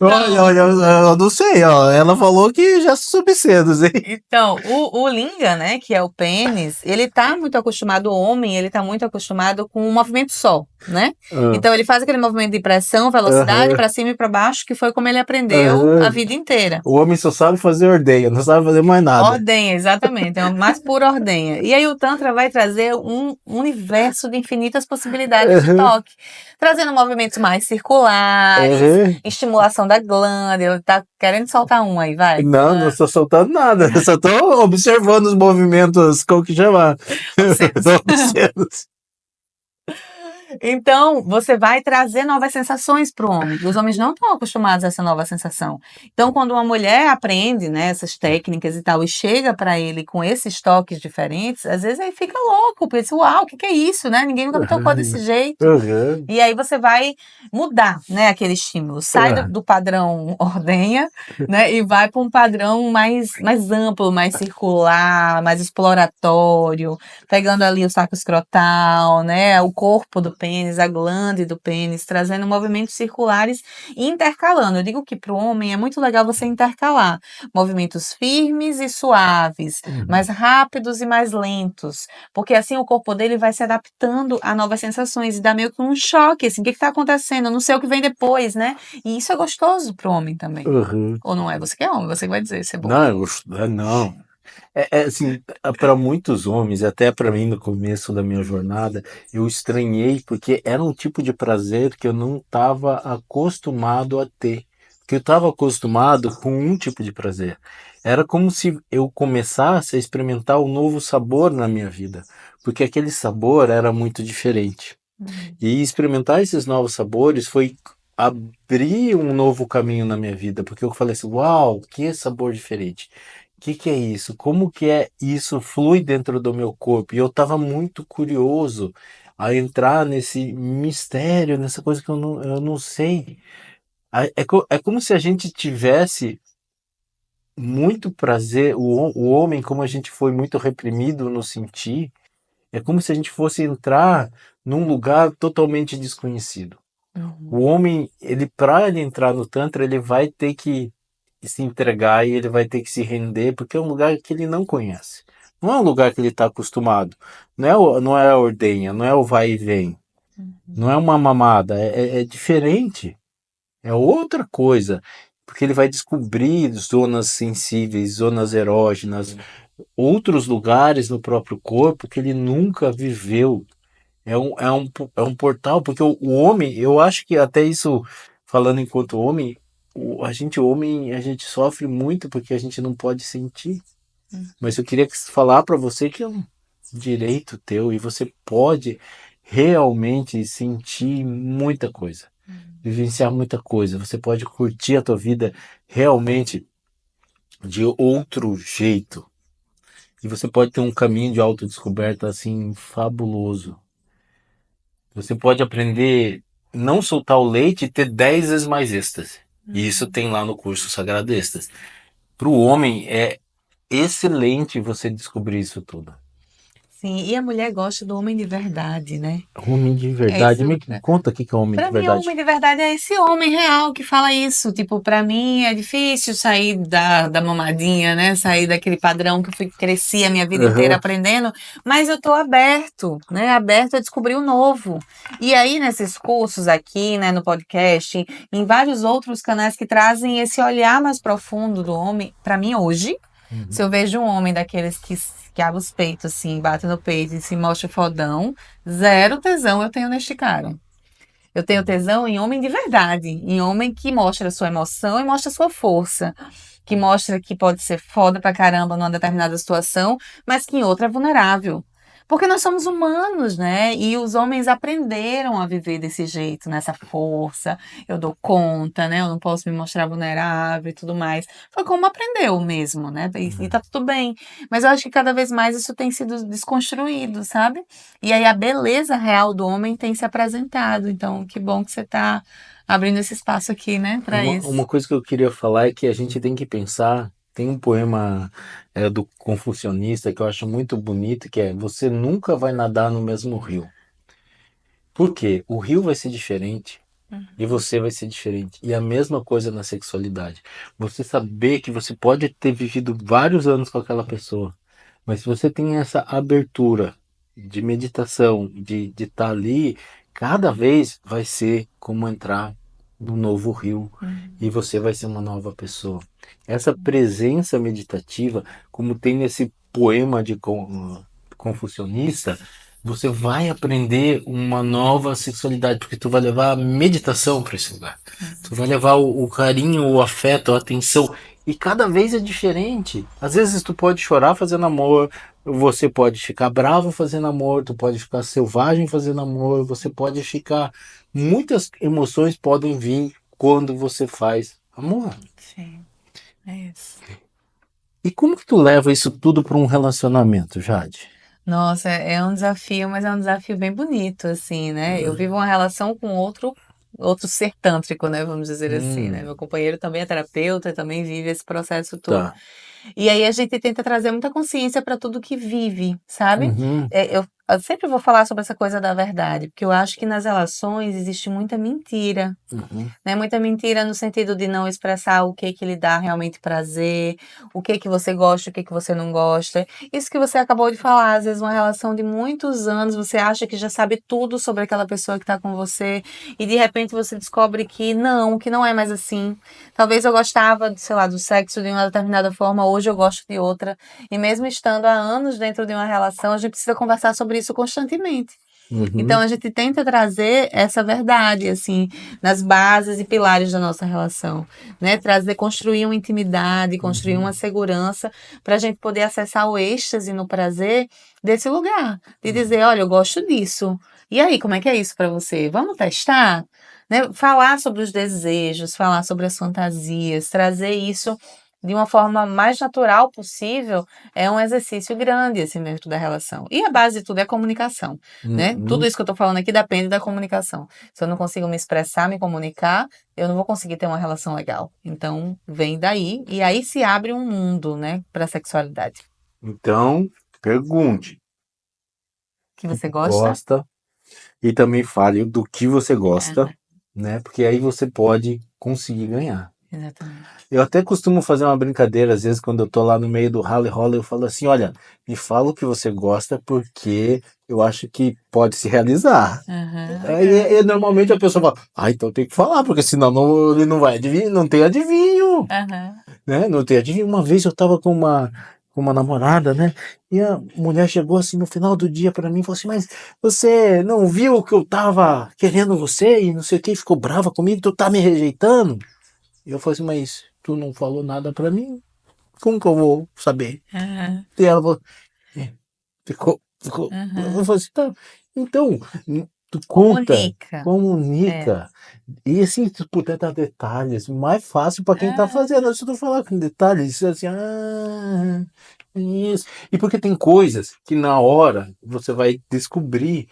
Olha, eu não sei, ó. Ela falou que já subcedos, hein? Então, o linga, né, que é o pênis, ele tá muito acostumado, o homem, ele tá muito acostumado com um movimento só, né? Ah, Então, ele faz aquele movimento de pressão, velocidade, aham, para cima e para baixo, que foi como ele aprendeu a aham. vida inteira. O homem só sabe fazer ordenha, não sabe fazer mais nada. Ordenha, exatamente, é a mais pura ordenha. E aí o Tantra vai trazer um universo de infinitas possibilidades de Aham, toque, trazendo movimentos mais circulares, aham. estimulação da glândula. Ele tá querendo soltar um aí, vai. Não, não estou soltando nada. Eu só estou observando os movimentos, como que chama? Obscenos. Obscenos. Então, você vai trazer novas sensações para o homem. Os homens não estão acostumados a essa nova sensação. Então, quando uma mulher aprende, né, essas técnicas e tal, e chega para ele com esses toques diferentes, às vezes ele fica louco, pensa, uau, o que que é isso, né? Ninguém nunca me tocou desse jeito. Aham. E aí você vai mudar, né, aquele estímulo. Sai do, Ah, do padrão ordenha, né, e vai para um padrão mais amplo, mais circular, mais exploratório, pegando ali o saco escrotal, né, o corpo do pênis, a glande do pênis, trazendo movimentos circulares e intercalando. Eu digo que para o homem é muito legal você intercalar movimentos firmes e suaves, mais rápidos e mais lentos, porque assim o corpo dele vai se adaptando a novas sensações e dá meio que um choque, assim, o que está acontecendo? Eu não sei o que vem depois, né? E isso é gostoso para o homem também. aham. Ou não é? Você que é homem, você que vai dizer se é bom. Não, não. É assim, para muitos homens, até para mim no começo da minha jornada, eu estranhei porque era um tipo de prazer que eu não estava acostumado a ter. Porque eu estava acostumado com um tipo de prazer. Era como se eu começasse a experimentar um novo sabor na minha vida, porque aquele sabor era muito diferente. Uhum. E experimentar esses novos sabores foi abrir um novo caminho na minha vida, porque eu falei assim, uau, que sabor diferente. Que é isso? Como que é isso flui dentro do meu corpo? E eu estava muito curioso a entrar nesse mistério, nessa coisa que eu não sei. É como se a gente tivesse muito prazer, o homem, como a gente foi muito reprimido no sentir, é como se a gente fosse entrar num lugar totalmente desconhecido. O Uhum. homem, ele para ele entrar no Tantra, ele vai ter que se entregar e ele vai ter que se render, porque é um lugar que ele não conhece. Não é um lugar que ele está acostumado. Não é a ordenha, não é o vai e vem. Não é uma mamada. É diferente. É outra coisa. Porque ele vai descobrir zonas sensíveis, zonas erógenas, outros lugares no próprio corpo que ele nunca viveu. É um portal, porque o homem, eu acho que até isso, falando enquanto homem, a gente homem, a gente sofre muito porque a gente não pode sentir. Mas eu queria falar para você que é um direito teu e você pode realmente sentir muita coisa, vivenciar muita coisa. Você pode curtir a tua vida realmente de outro jeito. E você pode ter um caminho de autodescoberta assim fabuloso. Você pode aprender não soltar o leite e ter 10 vezes mais êxtase. E isso tem lá no curso Sagrado Êxtase. Para o homem é excelente você descobrir isso tudo. Sim, e a mulher gosta do homem de verdade, né? Homem de É verdade. isso. Me conta o que é homem de Pra mim, o verdade. homem de verdade é esse homem real que fala isso. Tipo, pra mim é difícil sair da mamadinha, né? Sair daquele padrão que eu cresci a minha vida inteira Aham. aprendendo, mas eu tô aberto, né? Aberto a descobrir o novo. E aí, nesses cursos aqui, né, no podcast, em vários outros canais que trazem esse olhar mais profundo do homem, pra mim, hoje, se eu vejo um homem daqueles que abre os peitos, assim, bate no peito e se mostra fodão, zero tesão eu tenho neste cara. Eu tenho tesão em homem de verdade, em homem que mostra sua emoção e mostra sua força, que mostra que pode ser foda pra caramba numa determinada situação, mas que em outra é vulnerável. Porque nós somos humanos, né? E os homens aprenderam a viver desse jeito, nessa força. Eu dou conta, né? Eu não posso me mostrar vulnerável e tudo mais. Foi como aprendeu mesmo, né? E tá tudo bem. Mas eu acho que cada vez mais isso tem sido desconstruído, sabe? E aí a beleza real do homem tem se apresentado. Então, que bom que você está abrindo esse espaço aqui, né, para isso. Uma coisa que eu queria falar é que a gente tem que pensar. Tem um poema do Confucionista que eu acho muito bonito, que é você nunca vai nadar no mesmo rio. Por quê? O rio vai ser diferente. E você vai ser diferente. E a mesma coisa na sexualidade. Você saber que você pode ter vivido vários anos com aquela pessoa, mas se você tem essa abertura de meditação, de estar ali, cada vez vai ser como entrar num novo rio e você vai ser uma nova pessoa. Essa presença meditativa, como tem nesse poema de Confucionista, você vai aprender uma nova sexualidade, porque tu vai levar a meditação para esse lugar. Tu vai levar o carinho, o afeto, a atenção. E cada vez é diferente. Às vezes tu pode chorar fazendo amor, você pode ficar bravo fazendo amor, tu pode ficar selvagem fazendo amor, você pode ficar. Muitas emoções podem vir quando você faz amor. Sim, é isso. E como que tu leva isso tudo para um relacionamento, Jade? Nossa, é um desafio, mas é um desafio bem bonito, assim, né? Eu vivo uma relação com outro ser tântrico, né? Vamos dizer assim, né? Meu companheiro também é terapeuta, também vive esse processo todo. Tá. E aí a gente tenta trazer muita consciência para tudo que vive, sabe? Uhum, Eu sempre vou falar sobre essa coisa da verdade, porque eu acho que nas relações existe muita mentira, uhum, né? Muita mentira no sentido de não expressar o que lhe dá realmente prazer, o que você gosta, o que você não gosta. Isso que você acabou de falar, às vezes uma relação de muitos anos, você acha que já sabe tudo sobre aquela pessoa que está com você e de repente você descobre que não é mais assim. Talvez eu gostava, sei lá, do sexo de uma determinada forma, hoje eu gosto de outra. E mesmo estando há anos dentro de uma relação, a gente precisa conversar sobre isso constantemente. Então uhum, a gente tenta trazer essa verdade, assim, nas bases e pilares da nossa relação, né? Trazer, construir uma intimidade, construir uma uhum, segurança para a gente poder acessar o êxtase no prazer desse lugar, de dizer, olha, eu gosto disso. E aí, como é que é isso para você? Vamos testar? Né? Falar sobre os desejos, falar sobre as fantasias, trazer isso de uma forma mais natural possível é um exercício grande assim dentro da relação. E a base de tudo é a comunicação, né? Tudo uhum. isso que eu estou falando aqui depende da comunicação. Se eu não consigo me expressar, me comunicar, eu não vou conseguir ter uma relação legal. Então, vem daí e aí se abre um mundo, né, para a sexualidade. Então, pergunte. Que você gosta? Gosta e também fale do que você gosta, Aham, né? Porque aí você pode conseguir ganhar. exatamente. Eu até costumo fazer uma brincadeira, às vezes, quando eu tô lá no meio do rally rola, eu falo assim: olha, me fala o que você gosta, porque eu acho que pode se realizar. Aham, Aí, legal. normalmente a pessoa fala, então tem que falar, porque senão ele não vai adivinhar, não tem adivinho, Aham. né? Não tem adivinho. Uma vez eu tava com uma namorada, né? E a mulher chegou assim no final do dia pra mim e falou assim: mas você não viu que eu tava querendo você e não sei o que, ficou brava comigo, tu tá me rejeitando? E eu falei assim: mas tu não falou nada pra mim? Como que eu vou saber? Aham. E ela falou: "É, ficou. Eu Aham. falei assim: tá, então, tu conta, Comunica. É. comunica. E assim, se tu puder dar detalhes, mais fácil para quem tá Aham. fazendo. Se tu falar com detalhes, assim, isso. E porque tem coisas que na hora você vai descobrir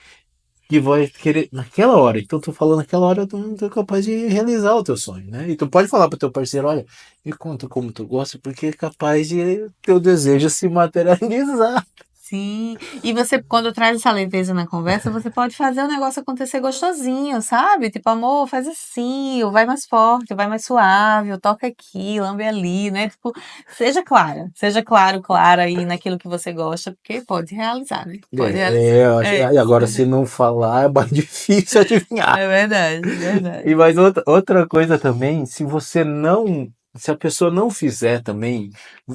que vai querer naquela hora. Então, tu falando naquela hora, tu não é capaz de realizar o teu sonho, né? E tu pode falar pro teu parceiro: olha, me conta como tu gosta, porque é capaz de teu desejo se materializar. Sim, e você, quando traz essa leveza na conversa, você pode fazer o negócio acontecer gostosinho, sabe? Tipo, amor, faz assim, ou vai mais forte, ou vai mais suave, ou toca aqui, lambe ali, né? Tipo, seja claro, clara aí naquilo que você gosta, porque pode realizar, né? Pode realizar. Eu acho, É e isso. agora se não falar é mais difícil adivinhar. É verdade, é E verdade. mais outra coisa também, se você não, se a pessoa não fizer também,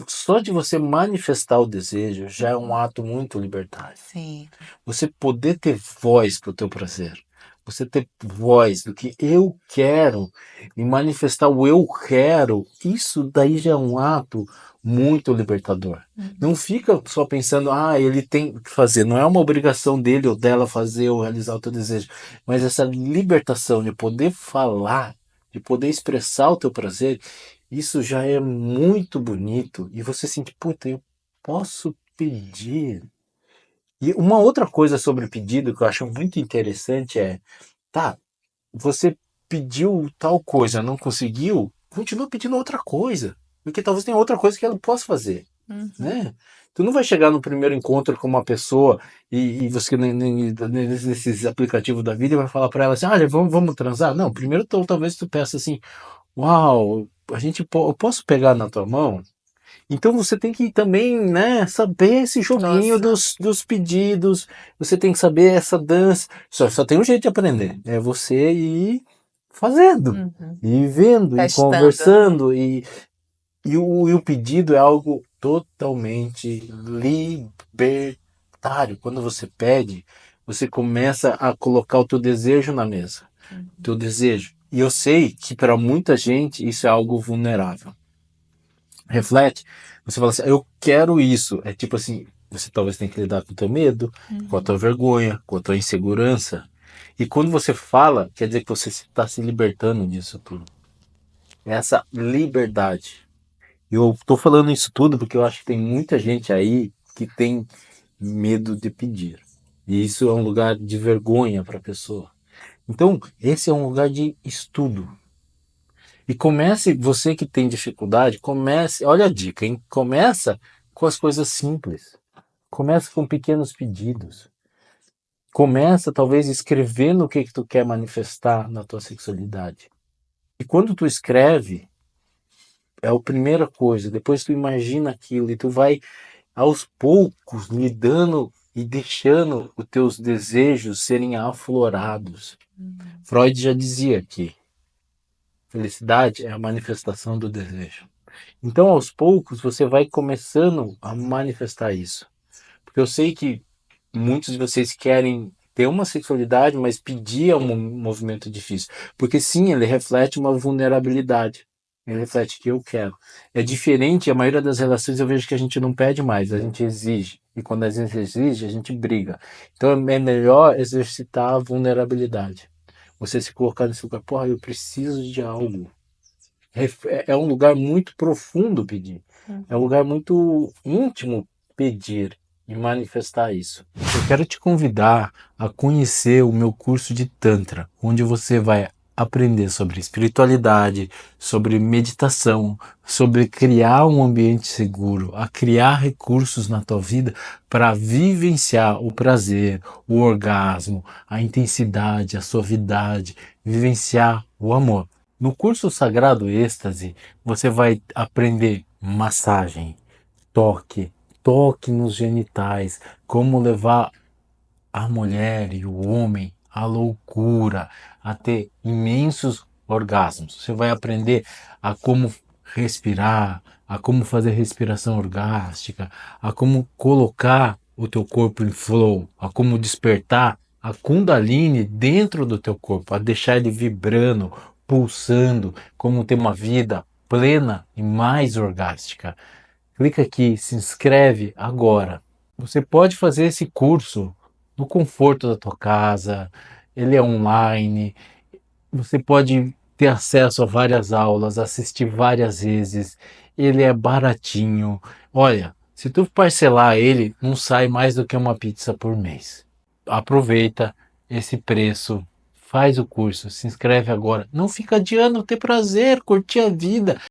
só de você manifestar o desejo já é um ato muito libertário. Sim. Você poder ter voz para o teu prazer, você ter voz do que eu quero e manifestar o eu quero, isso daí já é um ato muito libertador. Não fica só pensando, ele tem que fazer, não é uma obrigação dele ou dela fazer ou realizar o teu desejo, mas essa libertação de poder falar, de poder expressar o teu prazer, isso já é muito bonito e você sente, puta, eu posso pedir. E uma outra coisa sobre o pedido que eu acho muito interessante é, tá, você pediu tal coisa, não conseguiu, continua pedindo outra coisa, porque talvez tenha outra coisa que ela possa fazer. né? Tu não vai chegar no primeiro encontro com uma pessoa e você nesses aplicativos da vida vai falar para ela assim, olha, vamos transar? Não, primeiro talvez tu peça assim, uau, eu posso pegar na tua mão? Então você tem que também, né, saber esse joguinho Nossa. dos pedidos, você tem que saber essa dança. Só tem um jeito de aprender, é você ir fazendo, Uhum. ir vendo, ir Testando, né? conversando, e o pedido é algo totalmente libertário. Quando você pede, você começa a colocar o teu desejo na mesa, o teu desejo. E eu sei que para muita gente isso é algo vulnerável. Reflete, você fala assim, eu quero isso. É tipo assim, você talvez tenha que lidar com o teu medo, com a tua vergonha, com a tua insegurança. E quando você fala, quer dizer que você está se libertando disso tudo. Essa liberdade. Eu tô falando isso tudo porque eu acho que tem muita gente aí que tem medo de pedir. E isso é um lugar de vergonha para a pessoa. Então, esse é um lugar de estudo. E comece, você que tem dificuldade, comece, olha a dica, hein? Começa com as coisas simples. Começa com pequenos pedidos. Começa talvez escrevendo o que tu quer manifestar na tua sexualidade. E quando tu escreve, é a primeira coisa, depois tu imagina aquilo e tu vai aos poucos lidando e deixando os teus desejos serem aflorados. Freud já dizia que felicidade é a manifestação do desejo. Então, aos poucos, você vai começando a manifestar isso. Porque eu sei que muitos de vocês querem ter uma sexualidade, mas pedir é um movimento difícil. Porque sim, ele reflete uma vulnerabilidade. Ele reflete que eu quero. É diferente, a maioria das relações eu vejo que a gente não pede mais, a gente exige. E quando a gente exige, a gente briga. Então é melhor exercitar a vulnerabilidade. Você se colocar nesse lugar, porra, eu preciso de algo. É um lugar muito profundo pedir. É um lugar muito íntimo pedir e manifestar isso. Eu quero te convidar a conhecer o meu curso de Tantra, onde você vai aprender sobre espiritualidade, sobre meditação, sobre criar um ambiente seguro, a criar recursos na tua vida para vivenciar o prazer, o orgasmo, a intensidade, a suavidade, vivenciar o amor. No curso Sagrado Êxtase, você vai aprender massagem, toque, toque nos genitais, como levar a mulher e o homem à loucura, a ter imensos orgasmos. Você vai aprender a como respirar, a como fazer respiração orgástica, a como colocar o teu corpo em flow, a como despertar a Kundalini dentro do teu corpo, a deixar ele vibrando, pulsando, como ter uma vida plena e mais orgástica. Clica aqui, se inscreve agora. Você pode fazer esse curso no conforto da tua casa, ele é online, você pode ter acesso a várias aulas, assistir várias vezes, ele é baratinho. Olha, se tu parcelar ele, não sai mais do que uma pizza por mês. Aproveita esse preço, faz o curso, se inscreve agora. Não fica adiando ter prazer, curtir a vida.